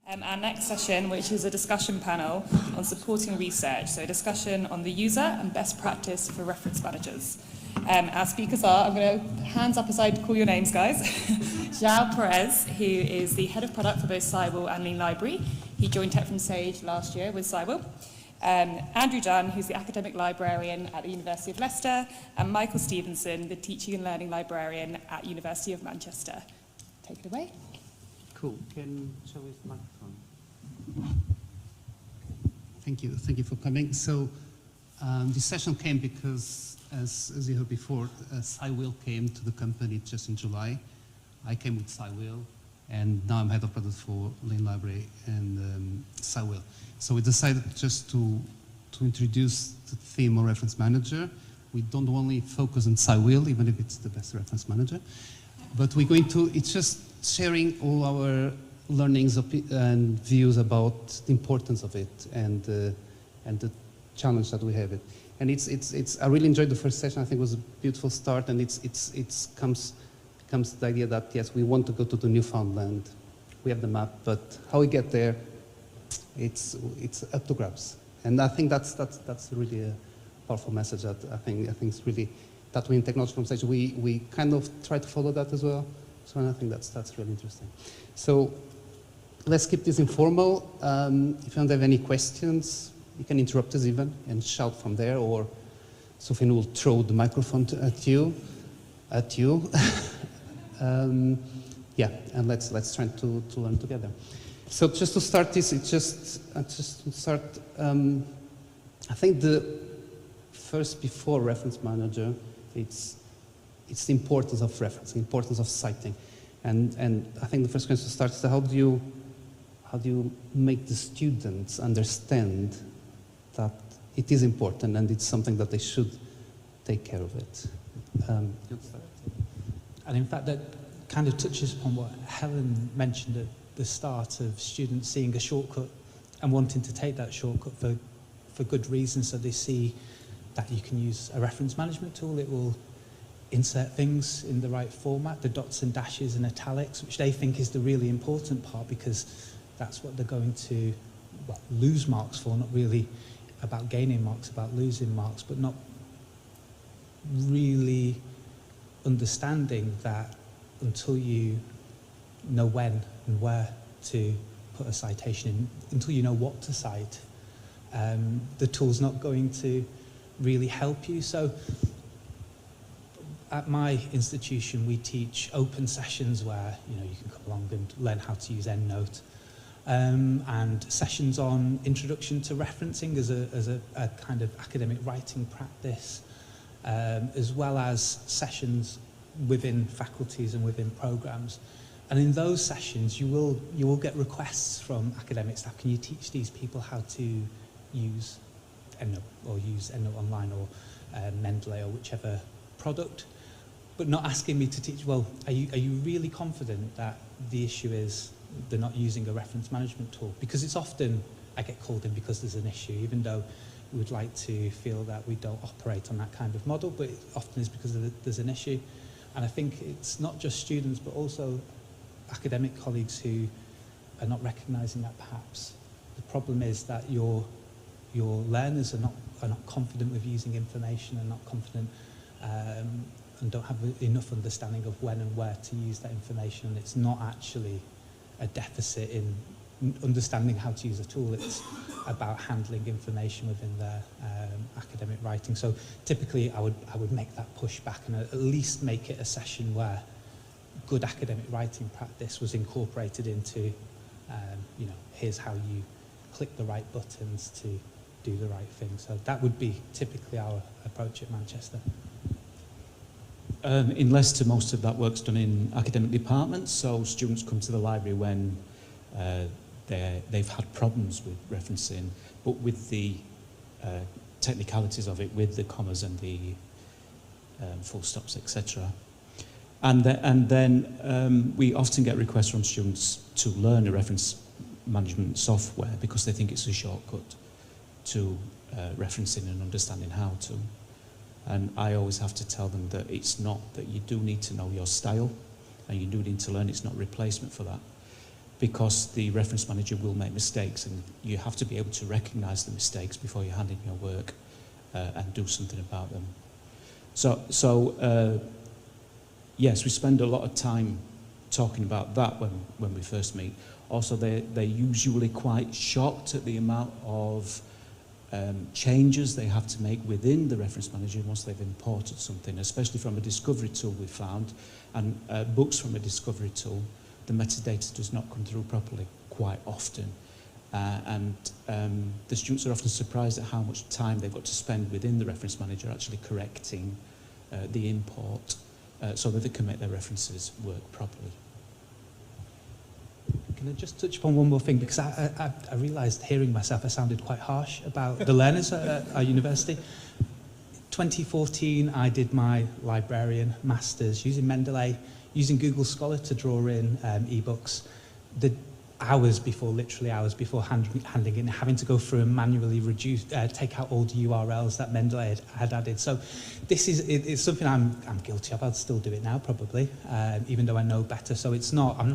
Our next session, which is a discussion panel on supporting research, so a discussion on the user and best practice for reference managers. Our speakers are, I'm going to hands up as I call your names, guys. Joao Peres, who is the head of product for both Cywil and Lean Library. He joined Tech from Sage last year with Cywil. Andrew Dunn, who's the academic librarian at the University of Leicester, and Michael Stevenson, the teaching and learning librarian at University of Manchester. Take it away. Cool. Can show his microphone. Thank you for coming. So this session came because, as you heard before, Cywil came to the company just in July. I came with Cywil, and now I'm head of product for Lean Library and Cywil. So we decided just to introduce the theme of reference manager. We don't only focus on Cywil, even if it's the best reference manager, but we're going to, it's just sharing all our learnings and views about the importance of it and the challenge that we have it. And I really enjoyed the first session. I think it was a beautiful start, and it comes the idea that yes, we want to go to the Newfoundland. We have the map, but how we get there, it's up to grabs. And I think that's really a powerful message that I think it's really that we in Technology from Sage we kind of try to follow that as well. So I think that's really interesting. So let's keep this informal. If you don't have any questions, you can interrupt us even and shout from there, or Sophie will throw the microphone at you. Yeah, and let's try to learn together. So just to start this, I think the first before reference manager, it's the importance of reference, the importance of citing, and I think the first question to start is how do you make the students understand that it is important and it's something that they should take care of it. And in fact, that kind of touches upon what Helen mentioned at the start of students seeing a shortcut and wanting to take that shortcut for good reasons. So they see that you can use a reference management tool. It will insert things in the right format, the dots and dashes and italics, which they think is the really important part because that's what they're going to lose marks for, not really about gaining marks, about losing marks, but not really understanding that until you know when and where to put a citation in, until you know what to cite, the tool's not going to really help you. So at my institution, we teach open sessions where you can come along and learn how to use EndNote, and sessions on introduction to referencing as a kind of academic writing practice, as well as sessions within faculties and within programs. And in those sessions, you will get requests from academic staff. Can you teach these people how to use EndNote, or use EndNote Online, or Mendeley, or whichever product? But not asking me to teach, well, are you really confident that the issue is they're not using a reference management tool? Because it's often, I get called in because there's an issue, even though we would like to feel that we don't operate on that kind of model, but it often is because there's an issue. And I think it's not just students, but also academic colleagues who are not recognising that perhaps. The problem is that your learners are not confident with using information, and not confident and don't have enough understanding of when and where to use that information. And it's not actually a deficit in understanding how to use a tool. It's about handling information within their academic writing. So typically I would make that push back and at least make it a session where good academic writing practice was incorporated into, here's how you click the right buttons to do the right thing. So that would be typically our approach at Manchester. In Leicester, most of that work's done in academic departments, so students come to the library when they've had problems with referencing, but with the technicalities of it, with the commas and the full stops, etc. And then we often get requests from students to learn a reference management software because they think it's a shortcut to referencing and understanding how to. And I always have to tell them that it's not, that you do need to know your style and you do need to learn. It's not a replacement for that. because the reference manager will make mistakes, and you have to be able to recognise the mistakes before you hand in your work and do something about them. So yes, we spend a lot of time talking about that when we first meet. Also, they're usually quite shocked at the amount of changes they have to make within the reference manager once they've imported something, especially from a discovery tool we found, and books from a discovery tool. The metadata does not come through properly quite often. The students are often surprised at how much time they've got to spend within the reference manager actually correcting the import so that they can make their references work properly. Can I just touch upon one more thing? Because I realised, hearing myself, I sounded quite harsh about the learners at our university. 2014, I did my librarian masters using Mendeley, using Google Scholar to draw in ebooks. The hours before, literally hours before handing in, having to go through and manually reduce, take out all the URLs that Mendeley had added. So this is it's something I'm guilty of. I'll still do it now, probably, even though I know better. So it's not. I'm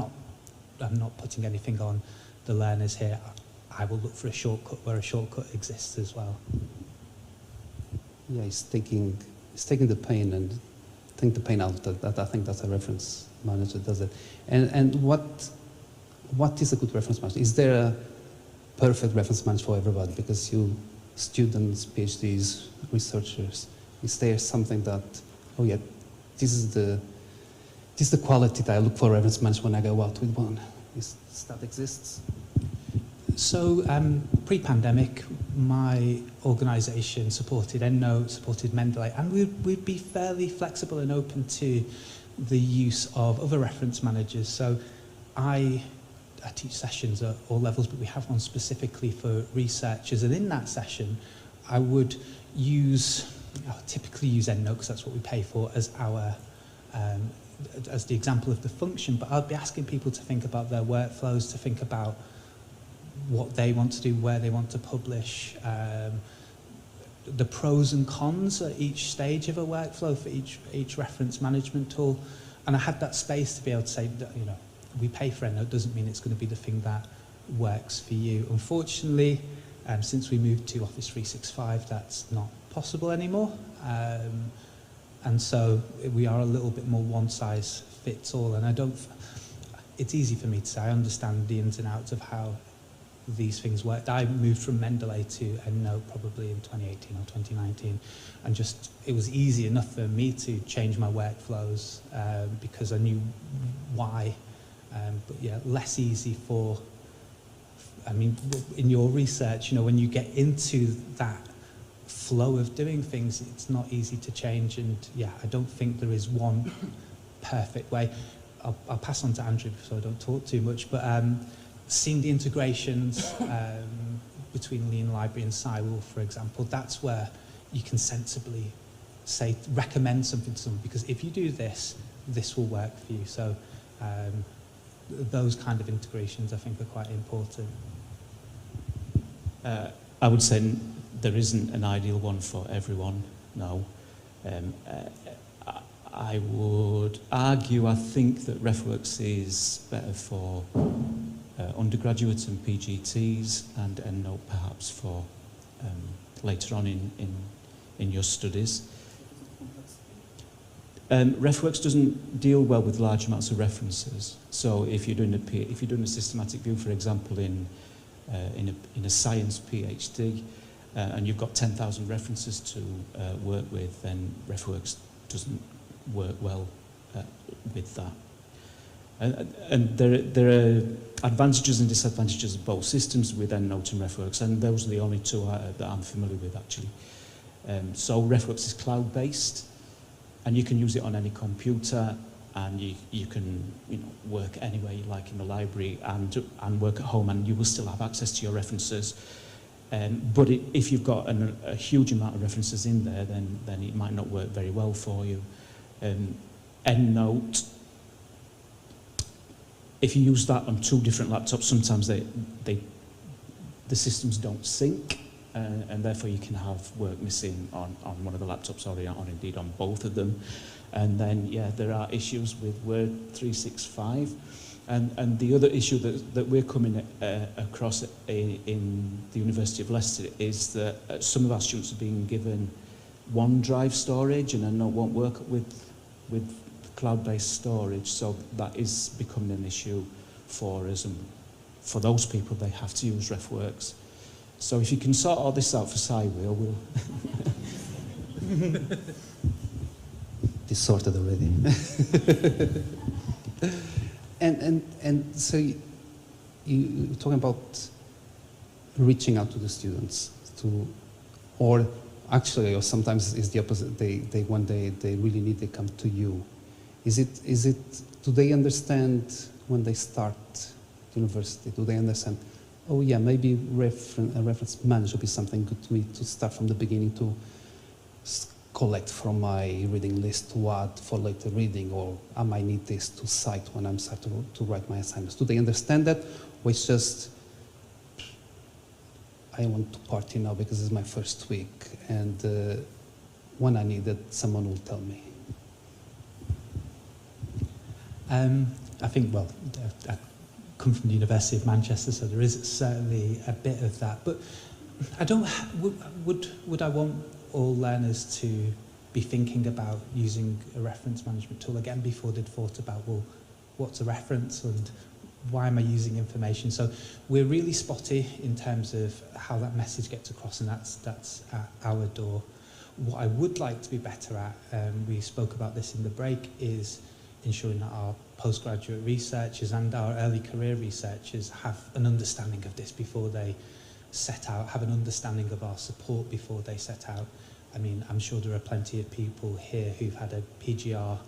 not putting anything on the learners here. I will look for a shortcut where a shortcut exists as well. Yeah, it's taking the pain and take the pain out. That I think that's a reference manager does it. And what is a good reference manager? Is there a perfect reference manager for everybody? Because you students, PhDs, researchers, is there something that, oh yeah, this is the quality that I look for reference manager when I go out with one? Is that exists? So pre-pandemic, my organisation supported EndNote, supported Mendeley, and we'd be fairly flexible and open to the use of other reference managers. So I teach sessions at all levels, but we have one specifically for researchers, and in that session I would typically use EndNote because that's what we pay for as our as the example of the function, but I'd be asking people to think about their workflows, to think about what they want to do, where they want to publish, the pros and cons at each stage of a workflow for each reference management tool. And I had that space to be able to say that, you know, we pay for EndNote doesn't mean it's going to be the thing that works for you. Unfortunately, since we moved to Office 365, that's not possible anymore. And so we are a little bit more one size fits all. And it's easy for me to say, I understand the ins and outs of how these things worked. I moved from Mendeley to EndNote probably in 2018 or 2019, and it was easy enough for me to change my workflows because I knew why. But yeah, less easy in your research, you know, when you get into that flow of doing things, it's not easy to change. And yeah, I don't think there is one perfect way. I'll pass on to Andrew so I don't talk too much, but seeing the integrations between Lean Library and Cywall, for example, that's where you can sensibly recommend something to someone, because if you do this, this will work for you. So those kind of integrations I think are quite important. I would say there isn't an ideal one for everyone, no. I would argue, I think that RefWorks is better for undergraduates and PGTs, and EndNote perhaps for later on in your studies. RefWorks doesn't deal well with large amounts of references. So if you're doing a systematic view, for example, in a science PhD, and you've got 10,000 references to work with, then RefWorks doesn't work well with that. And there are advantages and disadvantages of both systems with EndNote and RefWorks, and those are the only two that I'm familiar with, actually. So RefWorks is cloud-based, and you can use it on any computer, and you can work anywhere you like in the library and work at home, and you will still have access to your references. But if you've got a huge amount of references in there, then it might not work very well for you. EndNote, if you use that on two different laptops, sometimes the systems don't sync, and therefore you can have work missing on one of the laptops or indeed on both of them. And then, yeah, there are issues with Word 365. And the other issue that we're coming across in the University of Leicester is that some of our students are being given OneDrive storage, and I know it won't work with cloud-based storage, so that is becoming an issue for us, and for those people they have to use RefWorks. So if you can sort all this out for Cywheel, we'll... It's sorted already. and so you're talking about reaching out to the students, or sometimes it's the opposite. When they really need, they come to you. Do they understand when they start university? Do they understand? Oh yeah, maybe a reference manager would be something good to me to start from the beginning to collect from my reading list to add for later reading, or I might need this to cite when I'm starting to write my assignments. Do they understand that, or it's just, I want to party now because it's my first week, and when I need it, someone will tell me? I think, well, I come from the University of Manchester, so there is certainly a bit of that. But I don't. Would I want all learners to be thinking about using a reference management tool again before they'd thought about, well, what's a reference and why am I using information? So we're really spotty in terms of how that message gets across, and that's at our door. What I would like to be better at, we spoke about this in the break, is ensuring that our postgraduate researchers and our early career researchers have an understanding of this before they set out, have an understanding of our support before they set out. I mean, I'm sure there are plenty of people here who've had a PGR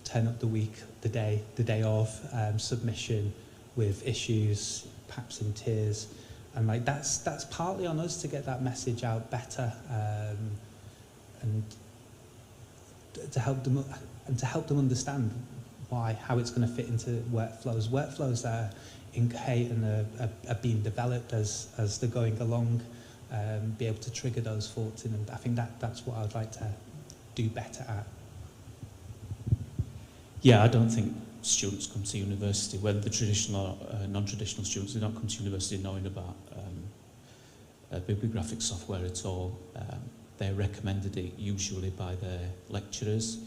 turn up the day of submission with issues, perhaps in tears, and like that's partly on us to get that message out better, and to help them understand how it's going to fit into workflows. Workflows that are incomplete and are being developed as they're going along, be able to trigger those thoughts in, and I think that's what I'd like to do better at. Yeah, I don't think students come to university, whether the traditional or non-traditional students, they don't come to university knowing about bibliographic software at all. They're recommended it usually by their lecturers.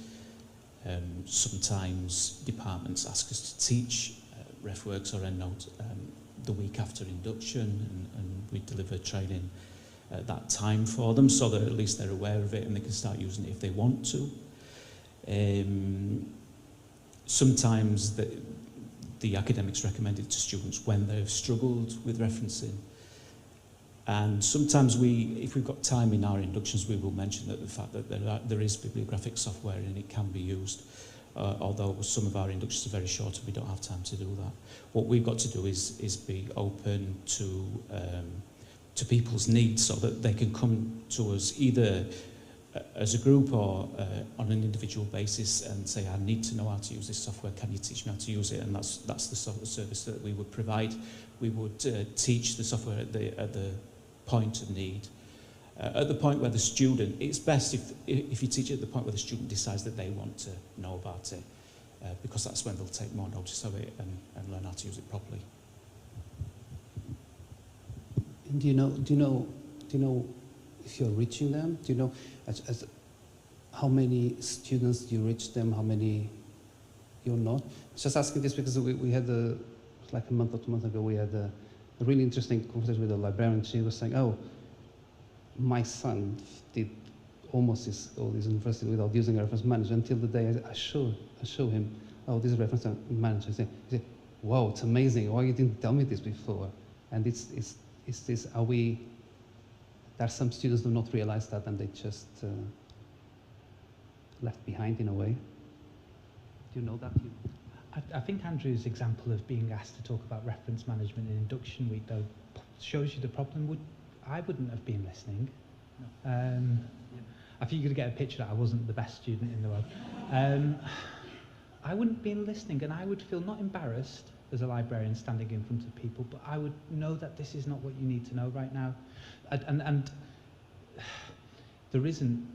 Sometimes departments ask us to teach RefWorks or EndNote the week after induction, and we deliver training at that time for them, so that at least they're aware of it and they can start using it if they want to. Sometimes the academics recommend it to students when they've struggled with referencing. And sometimes if we've got time in our inductions, we will mention that the fact that there is bibliographic software and it can be used, although some of our inductions are very short and we don't have time to do that. What we've got to do is be open to people's needs, so that they can come to us either as a group or on an individual basis and say, I need to know how to use this software, can you teach me how to use it? And that's the sort of service that we would provide. We would teach the software at the point of need. At the point where the student, it's best if you teach it at the point where the student decides that they want to know about it, because that's when they'll take more notice of it and learn how to use it properly. And do you know if you're reaching them? Do you know how many students do you reach them? How many you're not? I was just asking this because we had like a month or 2 months ago, we had a really interesting conversation with a librarian. She was saying, "Oh, my son did almost all his university without using a reference manager until the day I show him, oh, this is a reference manager." He said, "Wow, it's amazing! Why you didn't tell me this before?" And it's this, there are some students who do not realize that, and they just left behind in a way. Do you know that? I think Andrew's example of being asked to talk about reference management in induction week, though, shows you the problem. I wouldn't have been listening. No. I think you could get a picture that I wasn't the best student in the world. I wouldn't have been listening, and I would feel not embarrassed as a librarian standing in front of people, but I would know that this is not what you need to know right now. And there isn't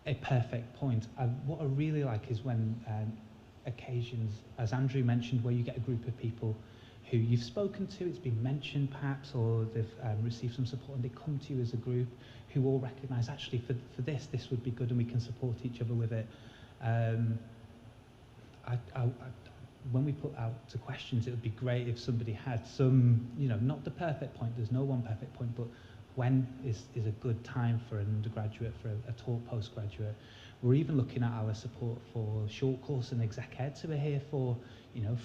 a perfect point. What I really like is when occasions, as Andrew mentioned, where you get a group of people who you've spoken to, it's been mentioned perhaps, or they've received some support, and they come to you as a group who all recognise, actually, for this would be good, and we can support each other with it. When we put out to questions, it would be great if somebody had some, not the perfect point, there's no one perfect point, but when is a good time for an undergraduate, for a taught postgraduate. We're even looking at our support for short course and exec ed, so we're here for,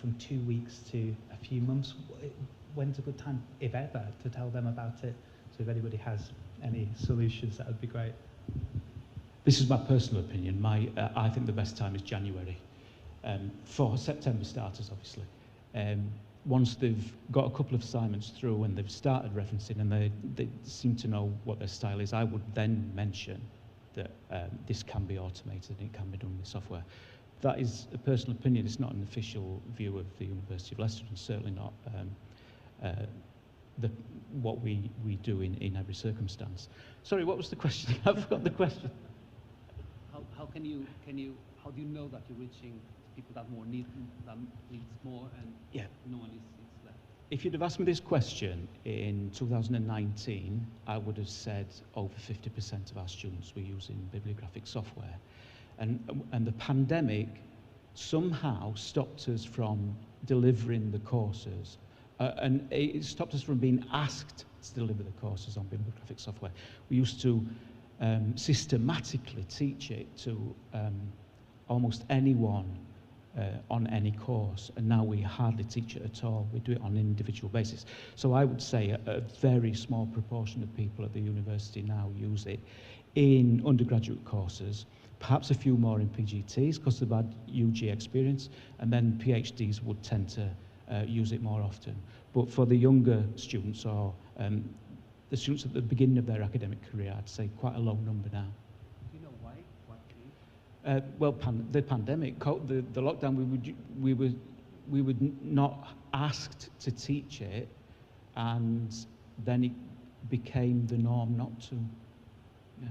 from 2 weeks to a few months. When's a good time, if ever, to tell them about it? So if anybody has any solutions, that would be great. This is my personal opinion. I think the best time is January. For September starters, obviously. Once they've got a couple of assignments through and they've started referencing and they seem to know what their style is, I would then mention that this can be automated and it can be done with software. That is a personal opinion. It's not an official view of the University of Leicester, and certainly not what we do in every circumstance. Sorry, what was the question? I forgot the question. How do you know that you're reaching people that needs more, and no one is left? If you'd have asked me this question in 2019, I would have said over 50% of our students were using bibliographic software. And the pandemic somehow stopped us from delivering the courses, and it stopped us from being asked to deliver the courses on bibliographic software. We used to systematically teach it to almost anyone on any course, and now we hardly teach it at all. We do it on an individual basis. So I would say a very small proportion of people at the university now use it in undergraduate courses, perhaps a few more in PGTs because they've had UG experience, and then PhDs would tend to use it more often. But for the younger students, or the students at the beginning of their academic career, I'd say quite a low number now. Do you know why? Well, the pandemic, the lockdown, we were not asked to teach it, and then it became the norm not to. Yeah.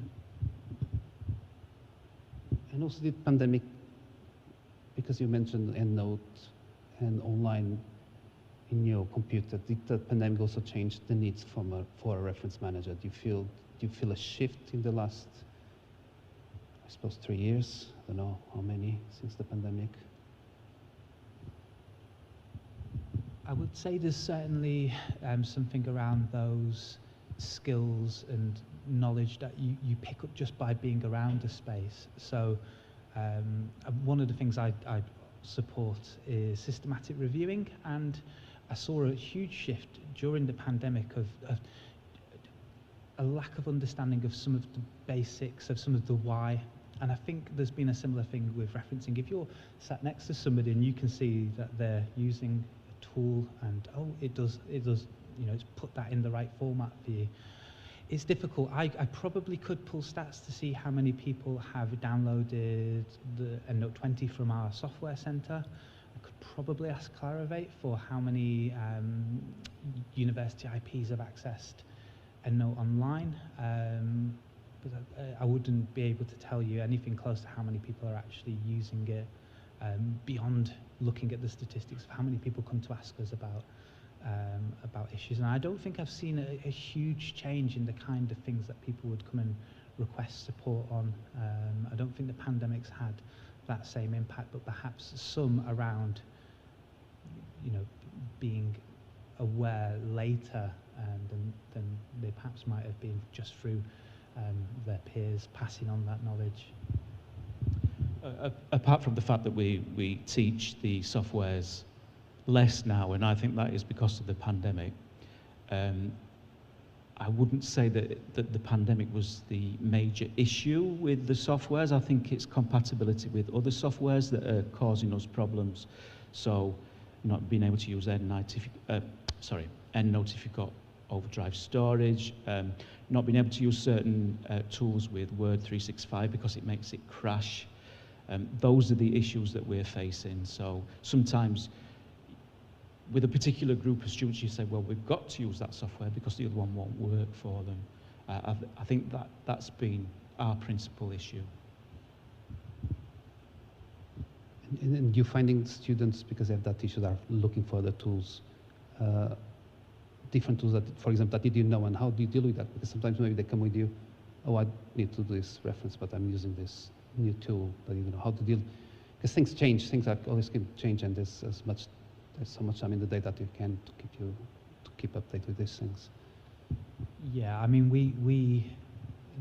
And also the pandemic, because you mentioned EndNote and online in your computer, did the pandemic also change the needs for a reference manager? Do you feel a shift in the last, I suppose, 3 years? I don't know how many since the pandemic. I would say there's certainly something around those skills and knowledge that you pick up just by being around a space. So one of the things I support is systematic reviewing, and I saw a huge shift during the pandemic of a lack of understanding of some of the basics, of some of the why. And I think there's been a similar thing with referencing. If you're sat next to somebody and you can see that they're using a tool and, it does, it's put that in the right format for you. It's difficult. I probably could pull stats to see how many people have downloaded the EndNote 20 from our software center. I could probably ask Clarivate for how many university IPs have accessed EndNote online. But I wouldn't be able to tell you anything close to how many people are actually using it beyond looking at the statistics of how many people come to ask us about issues. And I don't think I've seen a huge change in the kind of things that people would come and request support on. I don't think the pandemic's had that same impact, but perhaps some around, being aware later than they perhaps might have been just through their peers passing on that knowledge. Apart from the fact that we teach the softwares less now, and I think that is because of the pandemic, I wouldn't say that the pandemic was the major issue with the softwares. I think it's compatibility with other softwares that are causing us problems. So not being able to use EndNote if you've got overdrive storage, not being able to use certain tools with Word 365 because it makes it crash. Those are the issues that we're facing. So sometimes with a particular group of students, you say, well, we've got to use that software because the other one won't work for them. I think that's been our principal issue. And you're finding students, because they have that issue, that are looking for other tools, different tools that, for example, that you didn't know, and how do you deal with that? Because sometimes maybe they come with you, oh, I need to do this reference, but I'm using this new tool, that you know how to deal. Because things change, things are always can change, and there's so much time in the day that you can to keep update with these things. Yeah, I mean,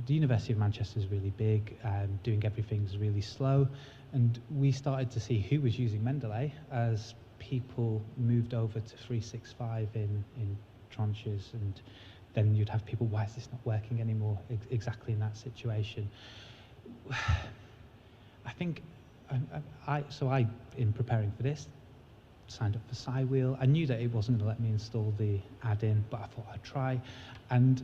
the University of Manchester is really big, doing everything's really slow, and we started to see who was using Mendeley as people moved over to 365 in tranches, and then you'd have people, why is this not working anymore, exactly in that situation. I think, I, in preparing for this, signed up for SciWheel. I knew that it wasn't going to let me install the add-in, but I thought I'd try. And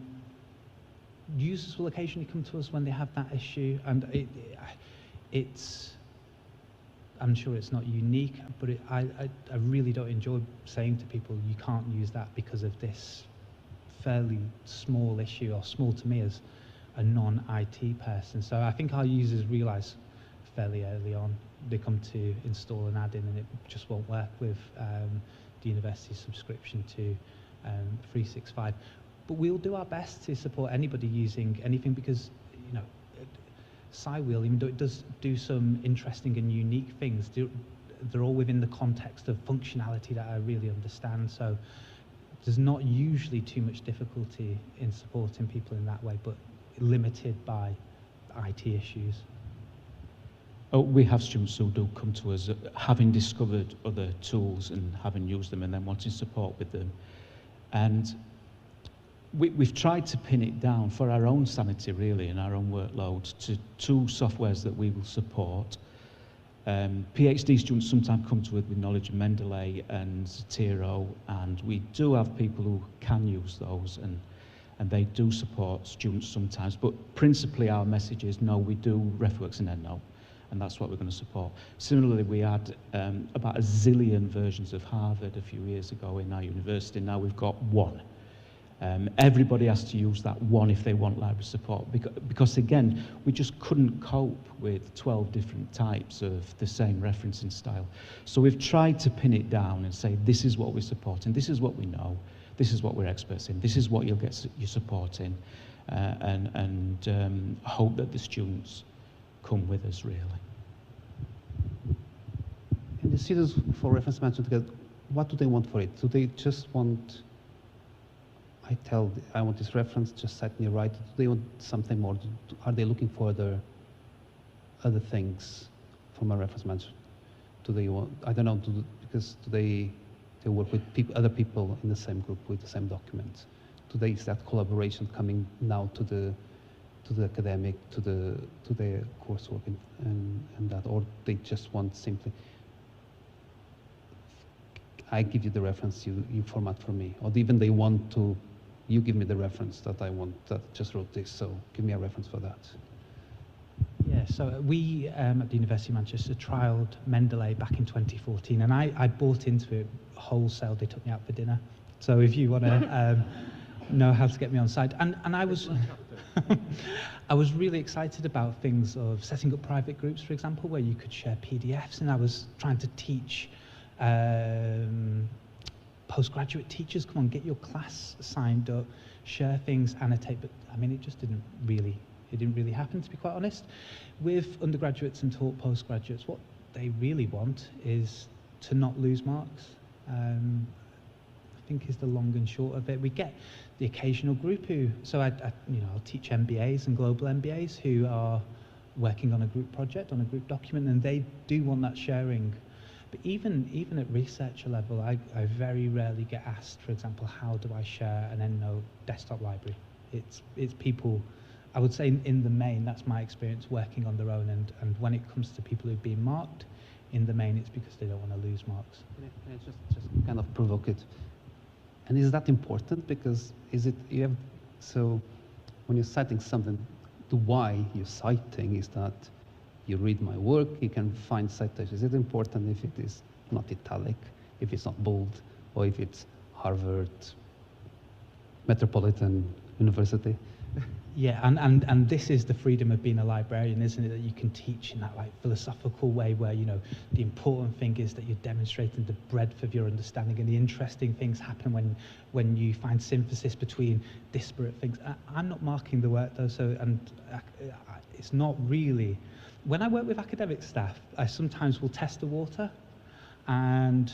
users will occasionally come to us when they have that issue, and it's, I'm sure it's not unique, but I really don't enjoy saying to people, you can't use that because of this fairly small issue, or small to me as a non-IT person. So I think our users realise fairly early on, they come to install an add-in and it just won't work with the university's subscription to 365. But we'll do our best to support anybody using anything, because, you know, SciWheel, even though it does do some interesting and unique things, they're all within the context of functionality that I really understand. So there's not usually too much difficulty in supporting people in that way, but limited by IT issues. Oh, we have students who do come to us having discovered other tools and having used them and then wanting support with them. And we've tried to pin it down for our own sanity, really, and our own workload to 2 softwares that we will support. PhD students sometimes come to us with knowledge of Mendeley and Zotero, and we do have people who can use those, and they do support students sometimes. But principally our message is, no, we do RefWorks and EndNote, and that's what we're going to support. Similarly, we had about a zillion versions of Harvard a few years ago in our university. Now we've got 1. Everybody has to use that 1 if they want library support, because again, we just couldn't cope with 12 different types of the same referencing style. So we've tried to pin it down and say, this is what we're supporting, this is what we know, this is what we're experts in, this is what you'll get your support in, and hope that the students come with us, really. And the students for reference management, what do they want for it? Do they just want, I want this reference, just set me right? Do they want something more? Are they looking for other things from a reference manager? Do they want, I don't know, because do they work with other people in the same group with the same document? Is that collaboration coming now to the academic, to their coursework and that, or they just want simply, I give you the reference, you format for me, or even they want to, you give me the reference that I want, that just wrote this, so give me a reference for that. Yeah, so we at the University of Manchester trialled Mendeley back in 2014, and I bought into it wholesale. They took me out for dinner. So if you want to know how to get me on side, and I was I was really excited about things of setting up private groups, for example, where you could share PDFs, and I was trying to teach postgraduate teachers, come on, get your class signed up, share things, annotate, but I mean, it just didn't really happen, to be quite honest. With undergraduates and taught postgraduates, what they really want is to not lose marks. I think is the long and short of it. We get the occasional group who, so I'll teach MBAs and global MBAs who are working on a group project, on a group document, and they do want that sharing. But even at researcher level, I very rarely get asked, for example, how do I share an EndNote desktop library? It's people, I would say in the main, that's my experience working on their own, and when it comes to people who've been marked, in the main it's because they don't want to lose marks. Can I just kind of provoke it? And is that important? Because so when you're citing something, the why you're citing is that you read my work, you can find citations. Is it important if it is not italic, if it's not bold, or if it's Harvard, Metropolitan University? Yeah, and this is the freedom of being a librarian, isn't it? That you can teach in that like philosophical way where, you know, the important thing is that you're demonstrating the breadth of your understanding, and the interesting things happen when you find synthesis between disparate things. I'm not marking the work though, so, and it's not really. When I work with academic staff, I sometimes will test the water. And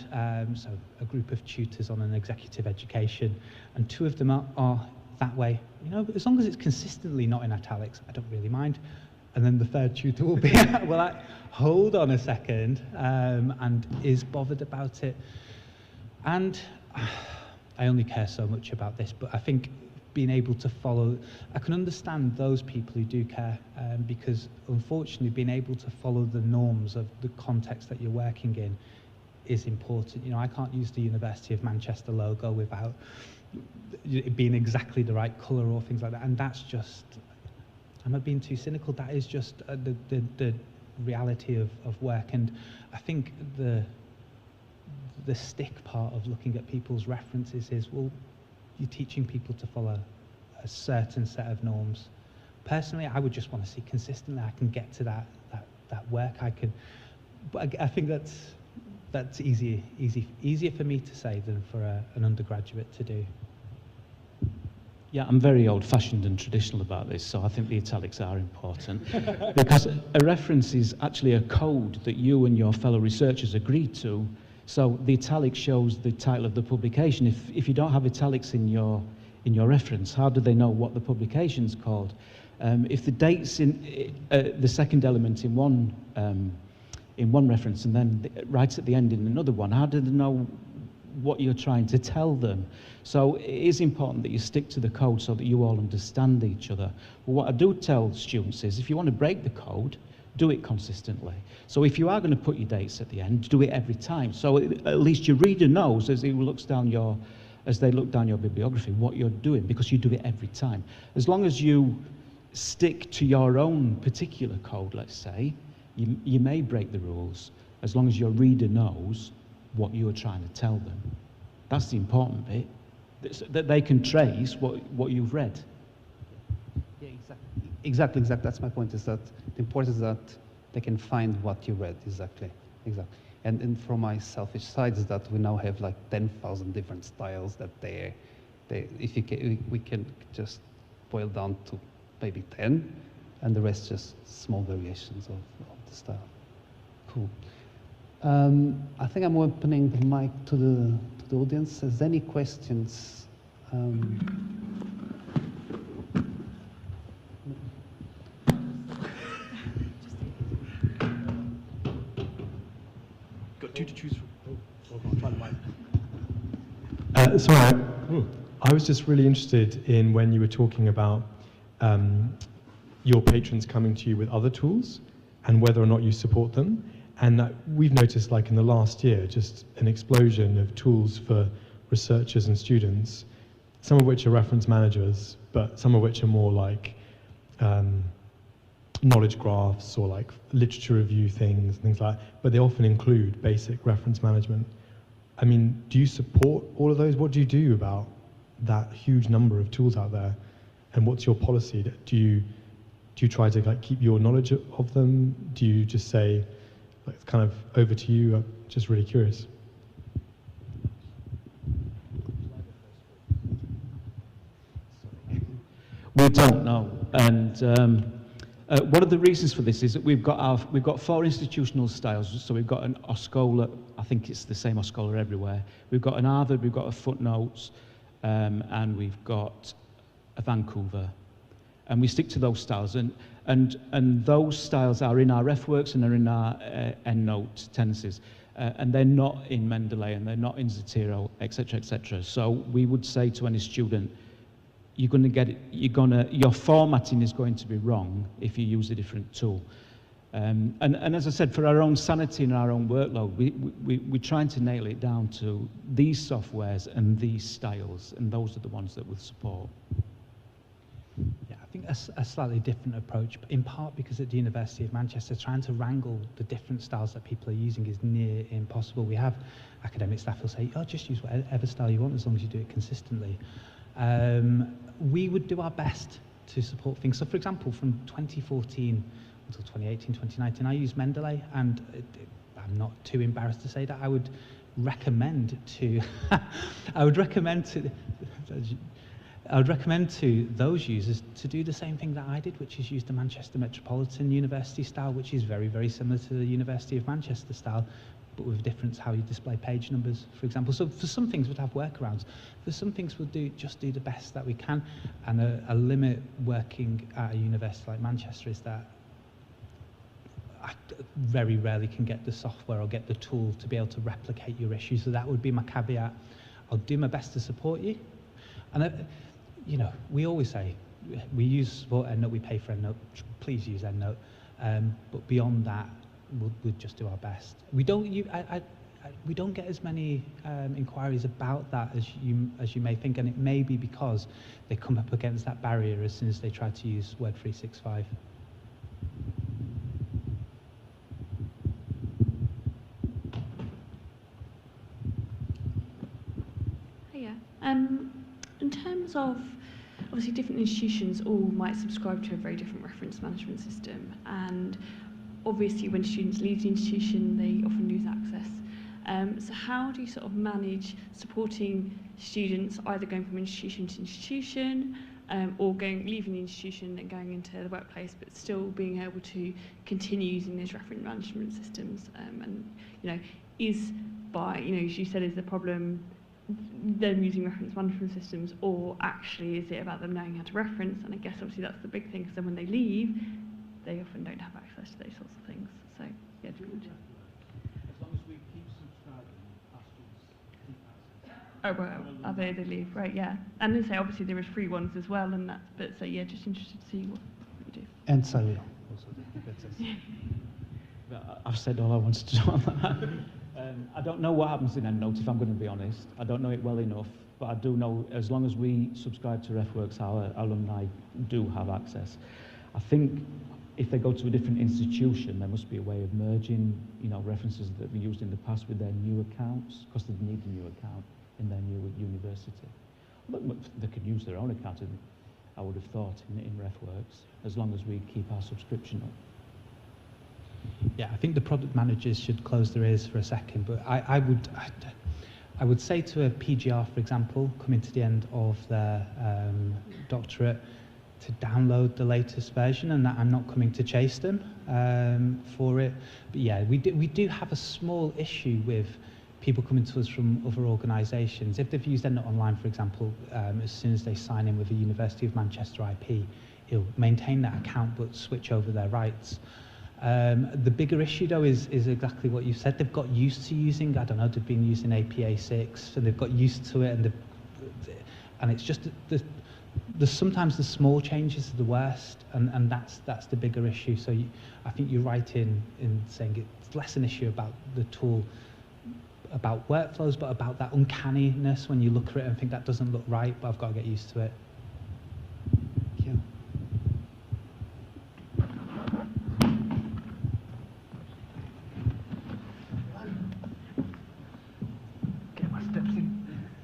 so a group of tutors on an executive education, and 2 of them are that way, you know, as long as it's consistently not in italics, I don't really mind. And then the 3rd tutor will be, well, hold on a second, and is bothered about it. And I only care so much about this, but I think being able to follow, I can understand those people who do care, because unfortunately being able to follow the norms of the context that you're working in is important. You know, I can't use the University of Manchester logo without it being exactly the right colour or things like that, and that's just, am I being too cynical? That is just the reality of work. And I think the stick part of looking at people's references is, well, you're teaching people to follow a certain set of norms. Personally, I would just want to see consistently I can get to that work. I can, but I think that's easier for me to say than for an undergraduate to do. Yeah, I'm very old-fashioned and traditional about this, so I think the italics are important. Because a reference is actually a code that you and your fellow researchers agreed to. So the italic shows the title of the publication. If you don't have italics in your reference, how do they know what the publication's called? If the date's in the second element in one reference and then right at the end in another one, how do they know what you're trying to tell them? So it is important that you stick to the code so that you all understand each other. But what I do tell students is, if you want to break the code, do it consistently. So if you are going to put your dates at the end, do it every time. So at least your reader knows as they look down your bibliography what you're doing, because you do it every time. As long as you stick to your own particular code, let's say, you may break the rules, as long as your reader knows what you are trying to tell them. That's the important bit, that they can trace what you've read. Yeah, exactly. That's my point, is that the importance is that they can find what you read, exactly. And from my selfish side is that we now have like 10,000 different styles that we can just boil down to maybe 10, and the rest just small variations of the style. Cool. I think I'm opening the mic to the audience. Is there any questions? Got 2 to choose from. Sorry, I was just really interested in when you were talking about your patrons coming to you with other tools and whether or not you support them. And we've noticed, like in the last year, just an explosion of tools for researchers and students, some of which are reference managers, but some of which are more like knowledge graphs or like literature review things like that. But they often include basic reference management. I mean, do you support all of those? What do you do about that huge number of tools out there? And what's your policy? Do you try to like keep your knowledge of them? Do you just say, it's kind of over to you? I'm just really curious. We don't know, and one of the reasons for this is that we've got 4 institutional styles. So we've got an Oscola, I think it's the same Oscola everywhere. We've got an Harvard, we've got a Footnotes, and we've got a Vancouver, and we stick to those styles. And those styles are in our RefWorks and are in our EndNote tendencies, and they're not in Mendeley and they're not in Zotero, etc., etc. So we would say to any student, your formatting is going to be wrong if you use a different tool. And as I said, for our own sanity and our own workload, we're trying to nail it down to these softwares and these styles, and those are the ones that we'll support. Yeah, I think a slightly different approach, but in part because at the University of Manchester, trying to wrangle the different styles that people are using is near impossible. We have academic staff who'll say, oh, just use whatever style you want as long as you do it consistently. We would do our best to support things. So for example, from 2014 until 2018, 2019, I used Mendeley, and I'm not too embarrassed to say that I would recommend to, I would recommend to those users to do the same thing that I did, which is use the Manchester Metropolitan University style, which is very, very similar to the University of Manchester style, but with a difference how you display page numbers, for example. So for some things we'd have workarounds. For some things we'll just do the best that we can. And a limit working at a university like Manchester is that I very rarely can get the software or get the tool to be able to replicate your issue. So that would be my caveat. I'll do my best to support you. And you know, we always say, we use support EndNote, we pay for EndNote, please use EndNote. But beyond that, we'll just do our best. We don't get as many inquiries about that as you may think, and it may be because they come up against that barrier as soon as they try to use Word 365. Hiya. In terms of, obviously different institutions all might subscribe to a very different reference management system, and obviously when students leave the institution they often lose access. So how do you sort of manage supporting students either going from institution to institution or leaving the institution and going into the workplace, but still being able to continue using those reference management systems? And you know, as you said, is the problem them using reference management systems, or actually is it about them knowing how to reference? And I guess obviously that's the big thing, because then when they leave, they often don't have access to those sorts of things. So yeah, As long as we keep subscribing, our students keep access. oh well, they leave, right? Yeah, and then say obviously there is free ones as well, and that's, but so yeah, just interested to see what you do. And so also I've said all I wanted to do on that. I don't know what happens in EndNote, if I'm going to be honest. I don't know it well enough, but I do know as long as we subscribe to RefWorks, our alumni do have access. I think if they go to a different institution, there must be a way of merging, you know, references that we used in the past with their new accounts, because they need a new account in their new university. But they could use their own account, I would have thought, in RefWorks, as long as we keep our subscription up. Yeah, I think the product managers should close their ears for a second, but I would say to a PGR, for example, coming to the end of their doctorate, to download the latest version, and that I'm not coming to chase them for it. But yeah, we do have a small issue with people coming to us from other organisations. If they've used EndNote Online, for example, as soon as they sign in with a University of Manchester IP, it'll maintain that account but switch over their rights. The bigger issue though is exactly what you said. They've got used to using, I don't know, they've been using APA 6 and they've got used to it, and it's just sometimes the small changes are the worst, and that's the bigger issue. So I think you're right in saying it's less an issue about the tool, about workflows, but about that uncanniness when you look at it and think that doesn't look right, but I've got to get used to it. Thank you.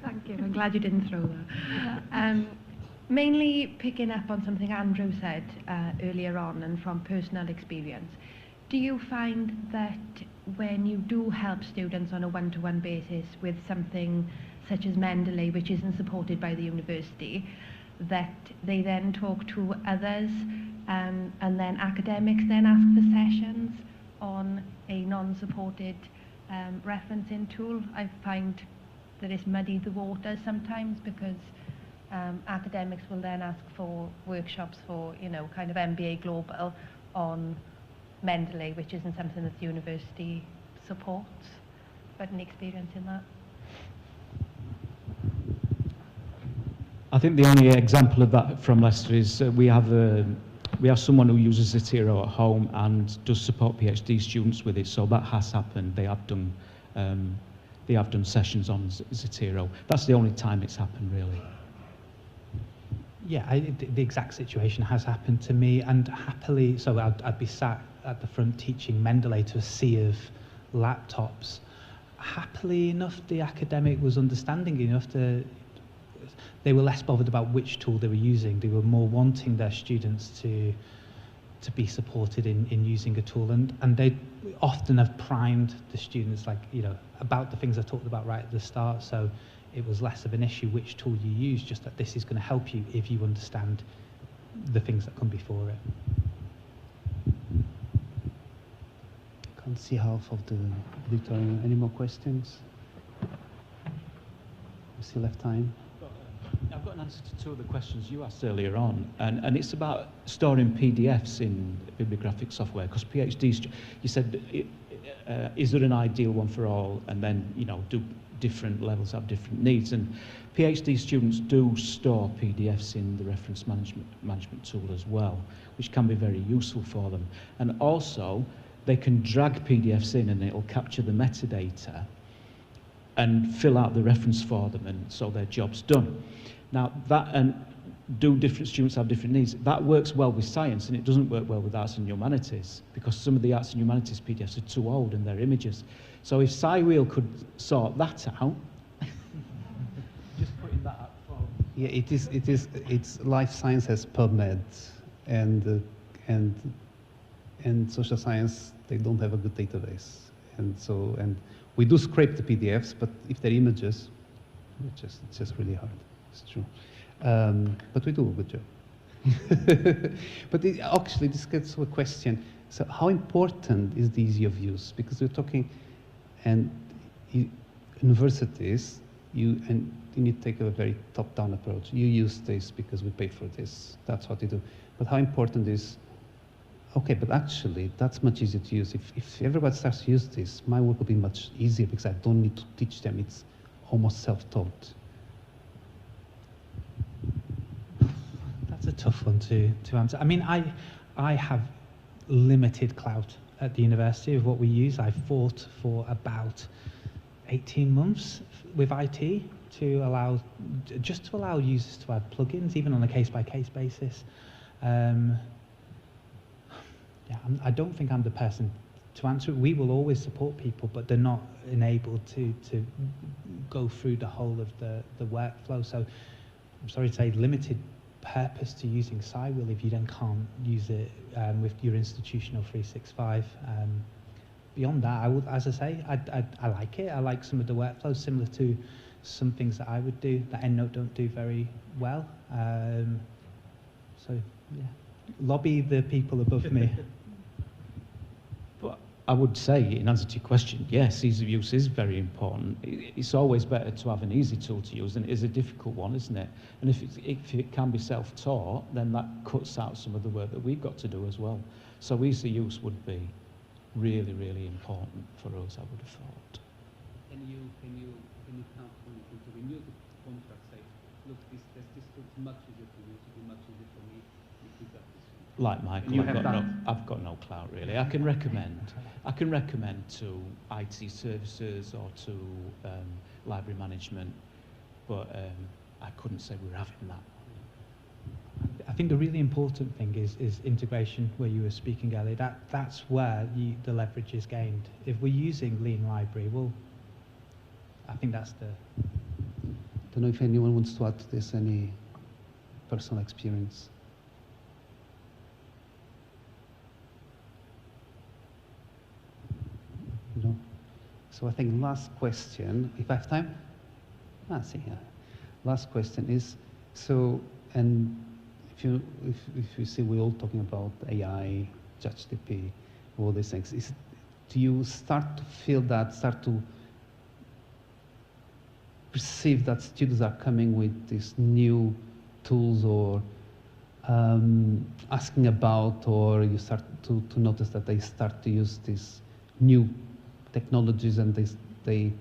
Thank you. I'm glad you didn't throw that. Mainly picking up on something Andrew said earlier on, and from personal experience, do you find that when you do help students on a one-to-one basis with something such as Mendeley, which isn't supported by the university, that they then talk to others and then academics then ask for sessions on a non-supported referencing tool? I find that it's muddied the waters sometimes, because academics will then ask for workshops for, you know, kind of MBA Global on Mendeley, which isn't something that the university supports. Got any experience in that? I think the only example of that from Leicester is we have someone who uses Zotero at home and does support PhD students with it, so that has happened. They have done sessions on Zotero. That's the only time it's happened, really. Yeah, the exact situation has happened to me, and happily, so I'd be sat at the front teaching Mendeley to a sea of laptops. Happily enough, the academic was understanding enough to, they were less bothered about which tool they were using. They were more wanting their students to be supported in using a tool, and they often have primed the students, like, you know, about the things I talked about right at the start. So it was less of an issue which tool you use, just that this is going to help you if you understand the things that come before it. Can't see half of the auditorium. Any more questions? We still have time. I've got an answer to two of the questions you asked earlier on, and it's about storing PDFs in bibliographic software, because PhDs, you said, is there an ideal one for all, and then, you know, do different levels have different needs, and PhD students do store PDFs in the reference management tool as well, which can be very useful for them. And also, they can drag PDFs in and it'll capture the metadata and fill out the reference for them, and so their job's done. Now, that, and do different students have different needs? That works well with science, and it doesn't work well with arts and humanities, because some of the arts and humanities PDFs are too old and they're images. So if SciWheel could sort that out, just putting that up for... Yeah, it's life science has PubMed, and social science, they don't have a good database. And we do scrape the PDFs, but if they're images, it's just really hard. It's true. But we do a good job. But actually, this gets to a question. So how important is the ease of use? Because we're talking, and universities, you need to take a very top-down approach. You use this because we pay for this. That's what you do. But how important is, okay, but actually, that's much easier to use. If everybody starts to use this, my work will be much easier because I don't need to teach them. It's almost self-taught. That's a tough one to answer. I mean, I have limited clout at the university of what we use. I fought for about 18 months with IT to allow users to add plugins, even on a case-by-case basis. Yeah, I don't think I'm the person to answer it. We will always support people, but they're not enabled to go through the whole of the workflow. So I'm sorry to say, limited purpose to using SciWheel if you then can't use it with your institutional 365. Beyond that, I would, as I say, I like it. I like some of the workflows, similar to some things that I would do that EndNote don't do very well. So yeah, lobby the people above me. But I would say, in answer to your question, yes, ease of use is very important. It's always better to have an easy tool to use than it is a difficult one, isn't it? And if it can be self-taught, then that cuts out some of the work that we've got to do as well. So ease of use would be really, really important for us, I would have thought. Can you count on it to renew the contract? Say, look, this tool is much easier to use. It will be much easier for me. You got this. Like Michael, I've got no clout really. I can recommend to IT services or to library management, but I couldn't say we're having that. I think the really important thing is integration, where you were speaking earlier. That's where the leverage is gained. If we're using Lean Library, well, I think that's the... Don't know if anyone wants to add to this, any personal experience. No? So I think last question, if I have time? Last question is, so, and if you see we're all talking about AI, ChatGPT, all these things, do you start to feel that, start to perceive that students are coming with these new tools, or asking about, or you start to notice that they start to use these new technologies, and they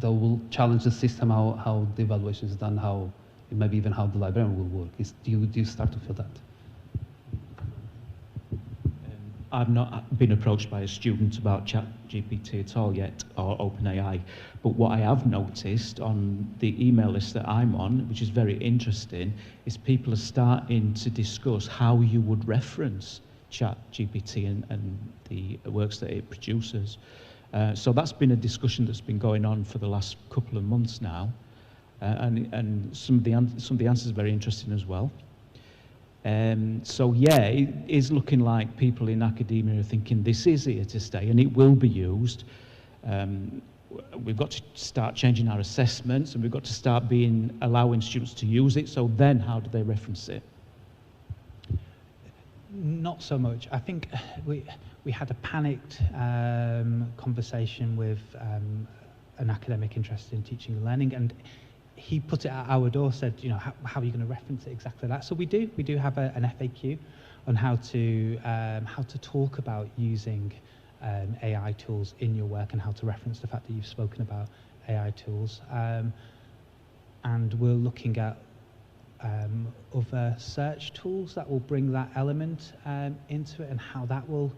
will challenge the system, how the evaluation is done, how maybe even how the librarian will work? Do you start to feel that? I've not been approached by a student about ChatGPT at all yet, or OpenAI, but what I have noticed on the email list that I'm on, which is very interesting, is people are starting to discuss how you would reference ChatGPT and the works that it produces. So that's been a discussion that's been going on for the last couple of months now. and some of the answers are very interesting as well. So yeah, it is looking like people in academia are thinking this is here to stay and it will be used. We've got to start changing our assessments, and we've got to start allowing students to use it. So then how do they reference it? Not so much. I think we had a panicked conversation with an academic interested in teaching and learning, and he put it at our door, said, you know, how are you going to reference it exactly that? So we do have an FAQ on how to talk about using AI tools in your work and how to reference the fact that you've spoken about AI tools. And we're looking at other search tools that will bring that element into it, and how that will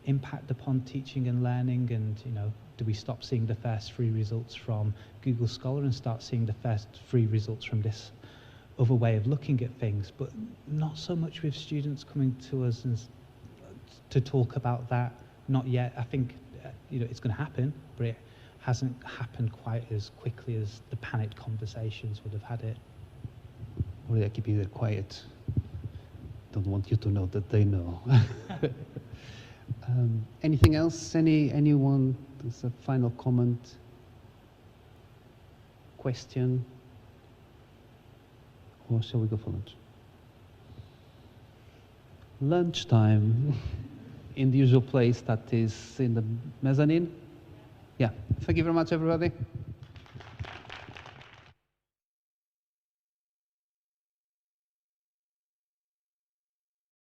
impact upon teaching and learning. And, you know, do we stop seeing the first free results from Google Scholar and start seeing the first free results from this other way of looking at things? But not so much with students coming to us and to talk about that. Not yet. I think you know, it's going to happen, but it hasn't happened quite as quickly as the panicked conversations would have had it. Or they keep it quiet. Don't want you to know that they know. Anything else? Anyone? There's a final comment? Question? Or shall we go for lunch? Lunchtime. In the usual place that is in the mezzanine. Yeah, thank you very much, everybody.